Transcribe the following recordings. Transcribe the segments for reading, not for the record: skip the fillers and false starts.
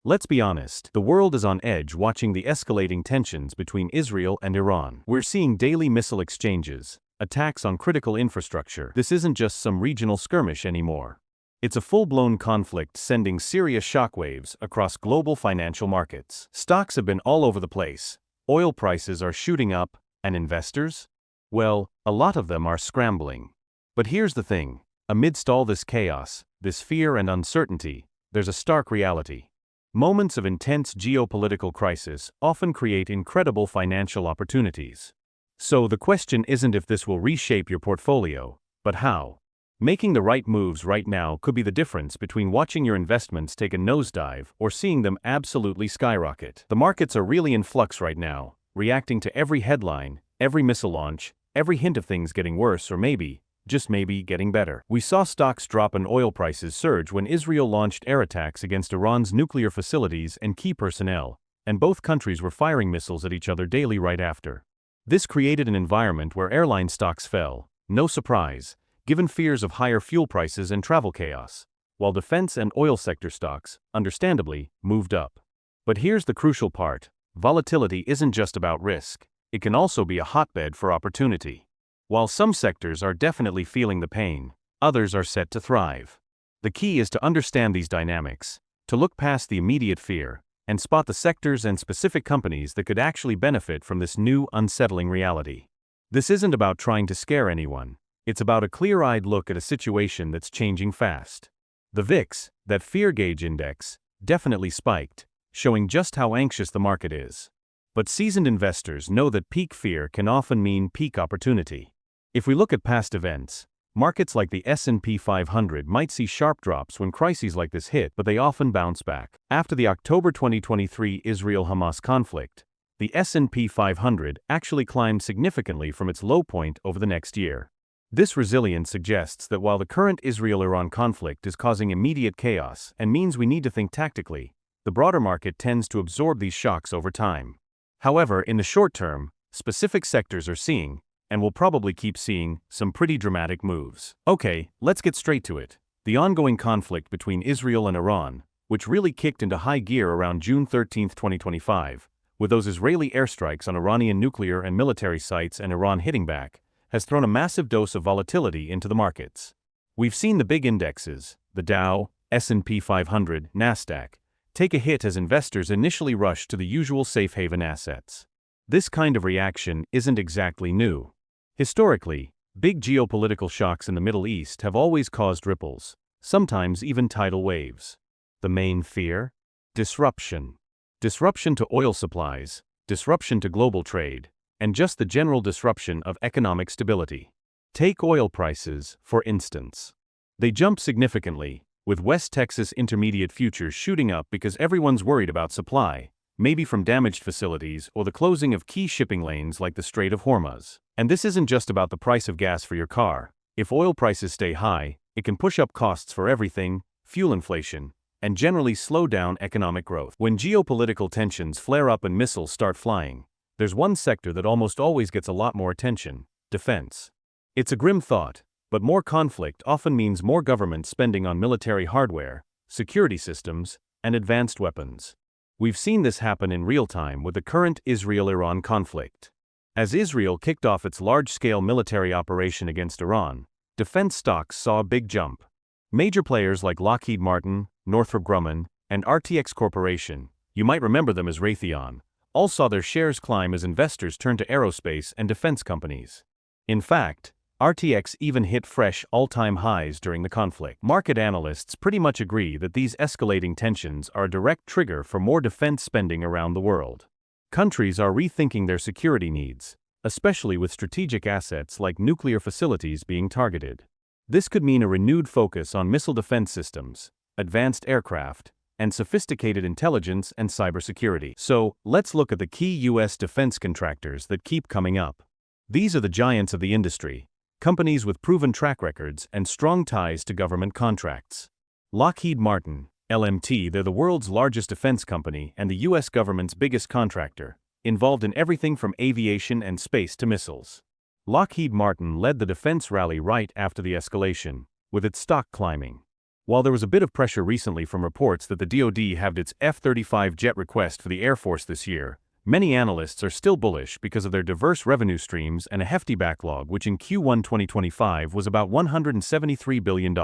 Let's be honest, the world is on edge watching the escalating tensions between Israel and Iran. We're seeing daily missile exchanges, attacks on critical infrastructure. This isn't just some regional skirmish anymore. It's a full-blown conflict sending serious shockwaves across global financial markets. Stocks have been all over the place. Oil prices are shooting up, and investors? Well, a lot of them are scrambling. But here's the thing. Amidst all this chaos, this fear and uncertainty, there's a stark reality. Moments of intense geopolitical crisis often create incredible financial opportunities. So the question isn't if this will reshape your portfolio, but how. Making the right moves right now could be the difference between watching your investments take a nosedive or seeing them absolutely skyrocket. The markets are really in flux right now, reacting to every headline, every missile launch, every hint of things getting worse or maybe, just maybe, getting better. We saw stocks drop and oil prices surge when Israel launched air attacks against Iran's nuclear facilities and key personnel, and both countries were firing missiles at each other daily right after. This created an environment where airline stocks fell, no surprise, given fears of higher fuel prices and travel chaos, while defense and oil sector stocks, understandably, moved up. But here's the crucial part: volatility isn't just about risk, it can also be a hotbed for opportunity. While some sectors are definitely feeling the pain, others are set to thrive. The key is to understand these dynamics, to look past the immediate fear, and spot the sectors and specific companies that could actually benefit from this new, unsettling reality. This isn't about trying to scare anyone, it's about a clear-eyed look at a situation that's changing fast. The VIX, that fear gauge index, definitely spiked, showing just how anxious the market is. But seasoned investors know that peak fear can often mean peak opportunity. If we look at past events, markets like the S&P 500 might see sharp drops when crises like this hit, but they often bounce back. After the October 2023 Israel-Hamas conflict, the S&P 500 actually climbed significantly from its low point over the next year. This resilience suggests that while the current Israel-Iran conflict is causing immediate chaos and means we need to think tactically, the broader market tends to absorb these shocks over time. However, in the short term, specific sectors are seeing, and will probably keep seeing, some pretty dramatic moves. Okay, let's get straight to it. The ongoing conflict between Israel and Iran, which really kicked into high gear around June 13, 2025, with those Israeli airstrikes on Iranian nuclear and military sites and Iran hitting back, has thrown a massive dose of volatility into the markets. We've seen the big indexes, the Dow, S&P 500, Nasdaq, take a hit as investors initially rush to the usual safe haven assets. This kind of reaction isn't exactly new. Historically, big geopolitical shocks in the Middle East have always caused ripples, sometimes even tidal waves. The main fear? Disruption. Disruption to oil supplies, disruption to global trade, and just the general disruption of economic stability. Take oil prices, for instance. They jumped significantly, with West Texas Intermediate futures shooting up because everyone's worried about supply, maybe from damaged facilities or the closing of key shipping lanes like the Strait of Hormuz. And this isn't just about the price of gas for your car. If oil prices stay high, it can push up costs for everything, fuel inflation, and generally slow down economic growth. When geopolitical tensions flare up and missiles start flying, there's one sector that almost always gets a lot more attention: defense. It's a grim thought, but more conflict often means more government spending on military hardware, security systems, and advanced weapons. We've seen this happen in real time with the current Israel-Iran conflict. As Israel kicked off its large-scale military operation against Iran, defense stocks saw a big jump. Major players like Lockheed Martin, Northrop Grumman, and RTX Corporation, you might remember them as Raytheon, all saw their shares climb as investors turned to aerospace and defense companies. In fact, RTX even hit fresh all-time highs during the conflict. Market analysts pretty much agree that these escalating tensions are a direct trigger for more defense spending around the world. Countries are rethinking their security needs, especially with strategic assets like nuclear facilities being targeted. This could mean a renewed focus on missile defense systems, advanced aircraft, and sophisticated intelligence and cybersecurity. So, let's look at the key U.S. defense contractors that keep coming up. These are the giants of the industry, companies with proven track records and strong ties to government contracts. Lockheed Martin, LMT, they're the world's largest defense company and the U.S. government's biggest contractor, involved in everything from aviation and space to missiles. Lockheed Martin led the defense rally right after the escalation, with its stock climbing. While there was a bit of pressure recently from reports that the DoD halved its F-35 jet request for the Air Force this year, many analysts are still bullish because of their diverse revenue streams and a hefty backlog, which in Q1 2025 was about $173 billion,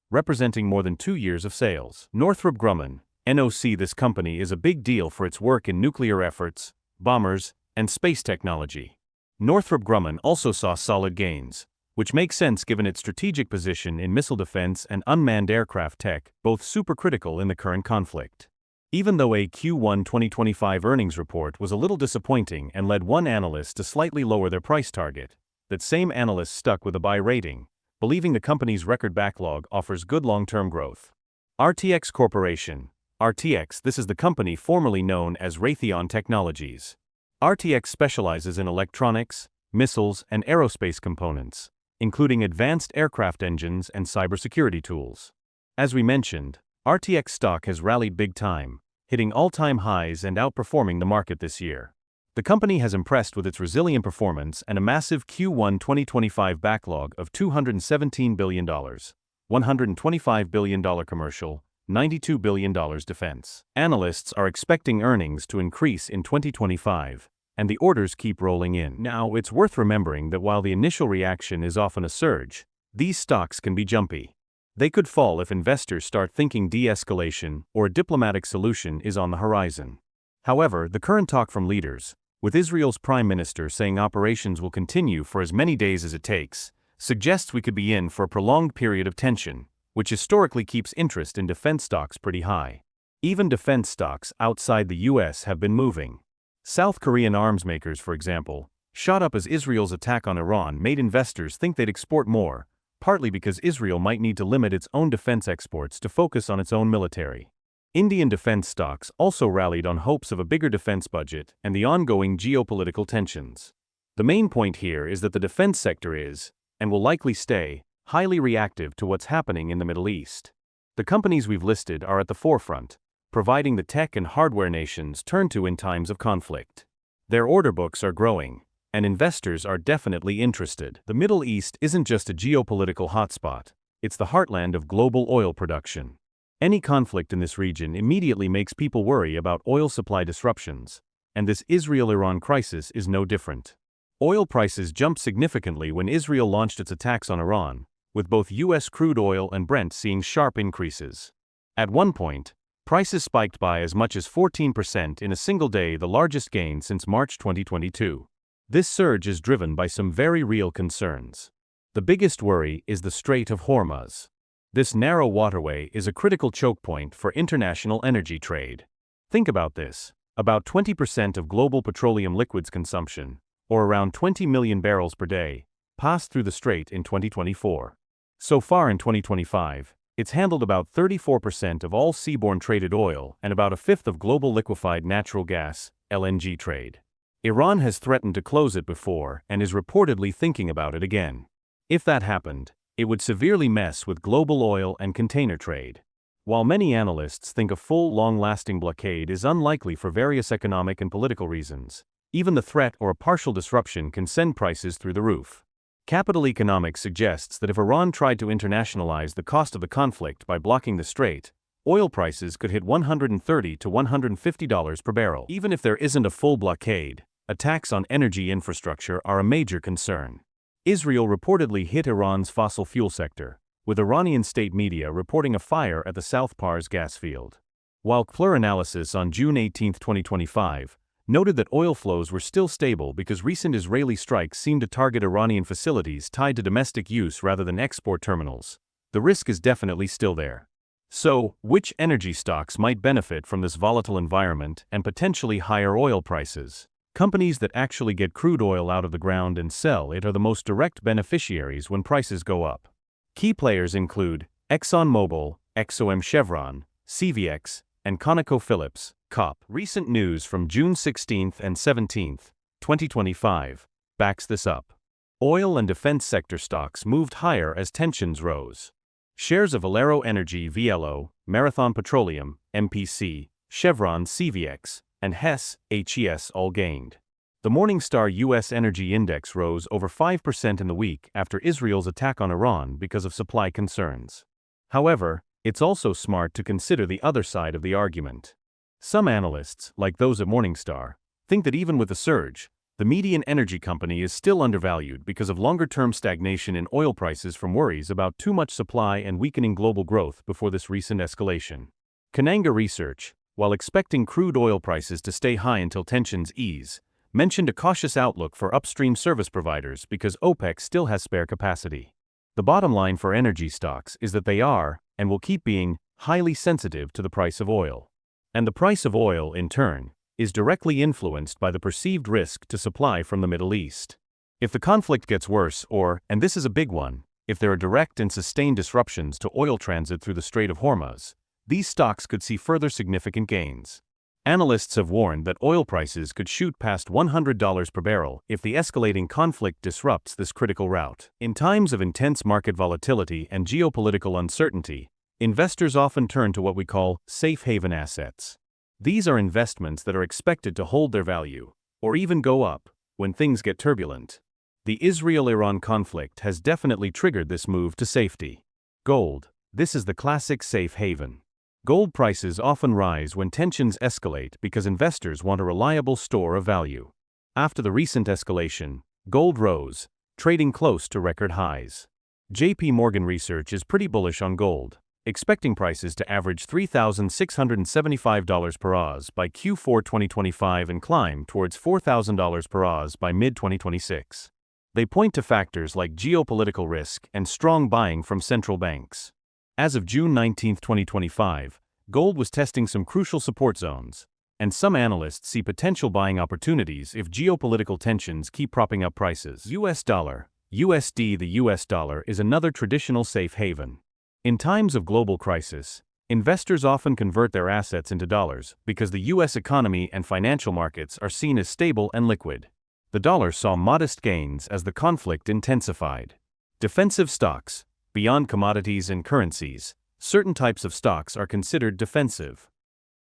representing more than 2 years of sales. Northrop Grumman, NOC. This company is a big deal for its work in nuclear efforts, bombers, and space technology. Northrop Grumman also saw solid gains, which makes sense given its strategic position in missile defense and unmanned aircraft tech, both supercritical in the current conflict. Even though a Q1 2025 earnings report was a little disappointing and led one analyst to slightly lower their price target, that same analyst stuck with a buy rating, believing the company's record backlog offers good long-term growth. RTX Corporation. RTX. This is the company formerly known as Raytheon Technologies. RTX specializes in electronics, missiles, and aerospace components, including advanced aircraft engines and cybersecurity tools. As we mentioned, RTX stock has rallied big time, hitting all-time highs and outperforming the market this year. The company has impressed with its resilient performance and a massive Q1 2025 backlog of $217 billion, $125 billion commercial, $92 billion defense. Analysts are expecting earnings to increase in 2025, and the orders keep rolling in. Now, it's worth remembering that while the initial reaction is often a surge, these stocks can be jumpy. They could fall if investors start thinking de-escalation or a diplomatic solution is on the horizon. However, the current talk from leaders, with Israel's prime minister saying operations will continue for as many days as it takes, suggests we could be in for a prolonged period of tension, which historically keeps interest in defense stocks pretty high. Even defense stocks outside the US have been moving. South Korean arms makers, for example, shot up as Israel's attack on Iran made investors think they'd export more, partly because Israel might need to limit its own defense exports to focus on its own military. Indian defense stocks also rallied on hopes of a bigger defense budget and the ongoing geopolitical tensions. The main point here is that the defense sector is, and will likely stay, highly reactive to what's happening in the Middle East. The companies we've listed are at the forefront, providing the tech and hardware nations turn to in times of conflict. Their order books are growing, and investors are definitely interested. The Middle East isn't just a geopolitical hotspot, it's the heartland of global oil production. Any conflict in this region immediately makes people worry about oil supply disruptions, and this Israel-Iran crisis is no different. Oil prices jumped significantly when Israel launched its attacks on Iran, with both U.S. crude oil and Brent seeing sharp increases. At one point, prices spiked by as much as 14% in a single day, the largest gain since March 2022. This surge is driven by some very real concerns. The biggest worry is the Strait of Hormuz. This narrow waterway is a critical choke point for international energy trade. Think about this: about 20% of global petroleum liquids consumption, or around 20 million barrels per day, passed through the strait in 2024. So far in 2025, it's handled about 34% of all seaborne traded oil and about a fifth of global liquefied natural gas, LNG trade. Iran has threatened to close it before and is reportedly thinking about it again. If that happened, it would severely mess with global oil and container trade. While many analysts think a full, long-lasting blockade is unlikely for various economic and political reasons, even the threat or a partial disruption can send prices through the roof. Capital Economics suggests that if Iran tried to internationalize the cost of the conflict by blocking the strait, oil prices could hit $130 to $150 per barrel. Even if there isn't a full blockade, attacks on energy infrastructure are a major concern. Israel reportedly hit Iran's fossil fuel sector, with Iranian state media reporting a fire at the South Pars gas field. While Plur Analysis on June 18, 2025, noted that oil flows were still stable because recent Israeli strikes seemed to target Iranian facilities tied to domestic use rather than export terminals, the risk is definitely still there. So, which energy stocks might benefit from this volatile environment and potentially higher oil prices? Companies that actually get crude oil out of the ground and sell it are the most direct beneficiaries when prices go up. Key players include ExxonMobil, XOM Chevron, CVX, and ConocoPhillips, COP. Recent news from June 16 and 17, 2025, backs this up. Oil and defense sector stocks moved higher as tensions rose. Shares of Valero Energy VLO, Marathon Petroleum, MPC, Chevron CVX, and Hess, HES all gained. The Morningstar U.S. Energy Index rose over 5% in the week after Israel's attack on Iran because of supply concerns. However, It's also smart to consider the other side of the argument. Some analysts, like those at Morningstar, think that even with the surge, the median energy company is still undervalued because of longer-term stagnation in oil prices from worries about too much supply and weakening global growth before this recent escalation. Kananga Research, while expecting crude oil prices to stay high until tensions ease, mentioned a cautious outlook for upstream service providers because OPEC still has spare capacity. The bottom line for energy stocks is that they are, and will keep being, highly sensitive to the price of oil. And the price of oil, in turn, is directly influenced by the perceived risk to supply from the Middle East. If the conflict gets worse or, and this is a big one, if there are direct and sustained disruptions to oil transit through the Strait of Hormuz, these stocks could see further significant gains. Analysts have warned that oil prices could shoot past $100 per barrel if the escalating conflict disrupts this critical route. In times of intense market volatility and geopolitical uncertainty, investors often turn to what we call safe haven assets. These are investments that are expected to hold their value, or even go up, when things get turbulent. The Israel-Iran conflict has definitely triggered this move to safety. Gold. This is the classic safe haven. Gold prices often rise when tensions escalate because investors want a reliable store of value. After the recent escalation, gold rose, trading close to record highs. JP Morgan Research is pretty bullish on gold, expecting prices to average $3,675 per oz by Q4 2025 and climb towards $4,000 per oz by mid-2026. They point to factors like geopolitical risk and strong buying from central banks. As of June 19, 2025, gold was testing some crucial support zones, and some analysts see potential buying opportunities if geopolitical tensions keep propping up prices. US dollar, USD. The US dollar is another traditional safe haven. In times of global crisis, investors often convert their assets into dollars because the US economy and financial markets are seen as stable and liquid. The dollar saw modest gains as the conflict intensified. Defensive stocks. Beyond commodities and currencies, certain types of stocks are considered defensive.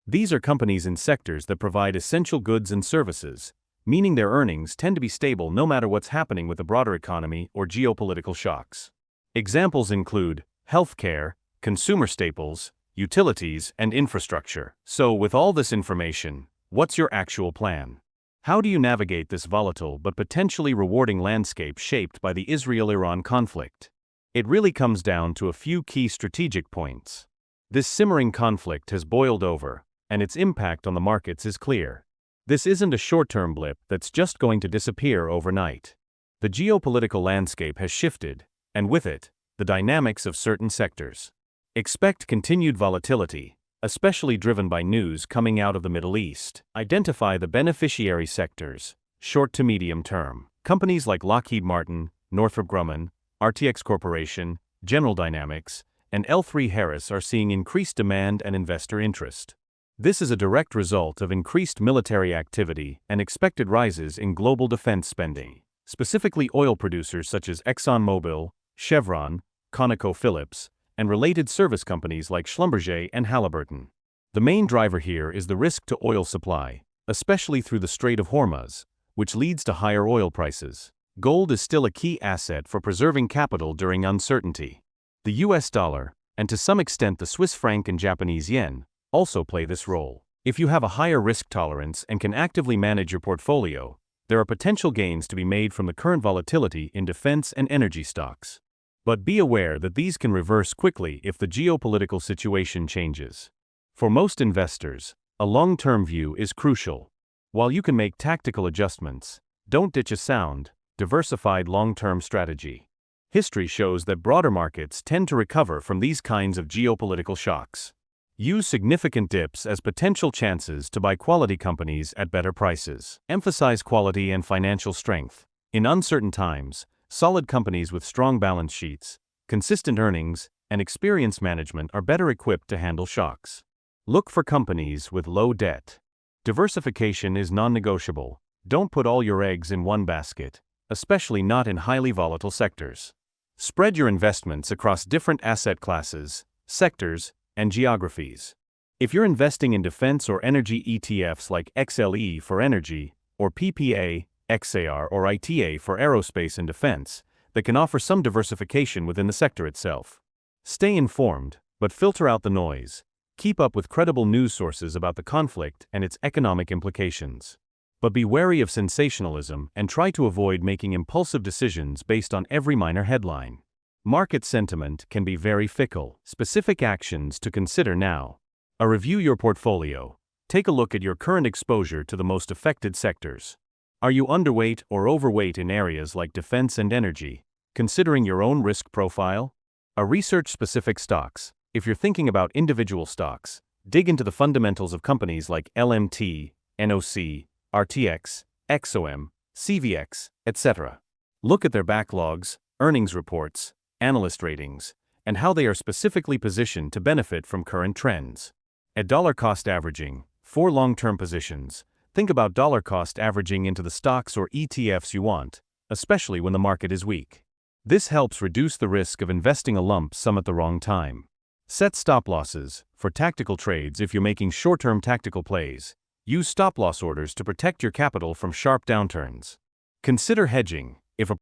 These are companies in sectors that provide essential goods and services, meaning their earnings tend to be stable no matter what's happening with the broader economy or geopolitical shocks. Examples include healthcare, consumer staples, utilities, and infrastructure. So, with all this information, what's your actual plan? How do you navigate this volatile but potentially rewarding landscape shaped by the Israel-Iran conflict? It really comes down to a few key strategic points. This simmering conflict has boiled over, and its impact on the markets is clear. This isn't a short-term blip that's just going to disappear overnight. The geopolitical landscape has shifted, and with it, the dynamics of certain sectors. Expect continued volatility, especially driven by news coming out of the Middle East. Identify the beneficiary sectors, short to medium term. Companies like Lockheed Martin, Northrop Grumman, RTX Corporation, General Dynamics, and L3Harris are seeing increased demand and investor interest. This is a direct result of increased military activity and expected rises in global defense spending. Specifically, oil producers such as ExxonMobil, Chevron, ConocoPhillips, and related service companies like Schlumberger and Halliburton. The main driver here is the risk to oil supply, especially through the Strait of Hormuz, which leads to higher oil prices. Gold is still a key asset for preserving capital during uncertainty. The US dollar, and to some extent the Swiss franc and Japanese yen, also play this role. If you have a higher risk tolerance and can actively manage your portfolio, there are potential gains to be made from the current volatility in defense and energy stocks. But be aware that these can reverse quickly if the geopolitical situation changes. For most investors, a long-term view is crucial. While you can make tactical adjustments, don't ditch a sound, diversified long-term strategy. History shows that broader markets tend to recover from these kinds of geopolitical shocks. Use significant dips as potential chances to buy quality companies at better prices. Emphasize quality and financial strength. In uncertain times, solid companies with strong balance sheets, consistent earnings, and experienced management are better equipped to handle shocks. Look for companies with low debt. Diversification is non-negotiable. Don't put all your eggs in one basket, especially not in highly volatile sectors. Spread your investments across different asset classes, sectors, and geographies. If you're investing in defense or energy ETFs like XLE for energy, or PPA, XAR or ITA for aerospace and defense, that can offer some diversification within the sector itself. Stay informed, But filter out the noise. Keep up with credible news sources about the conflict and its economic implications. But be wary of sensationalism and try to avoid making impulsive decisions based on every minor headline. Market sentiment can be very fickle. Specific actions to consider now. Review your portfolio. Take a look at your current exposure to the most affected sectors. Are you underweight or overweight in areas like defense and energy? Considering your own risk profile? Research specific stocks. If you're thinking about individual stocks, dig into the fundamentals of companies like LMT, NOC, RTX, XOM, CVX, etc. Look at their backlogs, earnings reports, analyst ratings, and how they are specifically positioned to benefit from current trends. At dollar cost averaging, for long-term positions, think about dollar cost averaging into the stocks or ETFs you want, especially when the market is weak. This helps reduce the risk of investing a lump sum at the wrong time. Set stop losses. For tactical trades, if you're making short-term tactical plays, use stop-loss orders to protect your capital from sharp downturns. Consider hedging. If a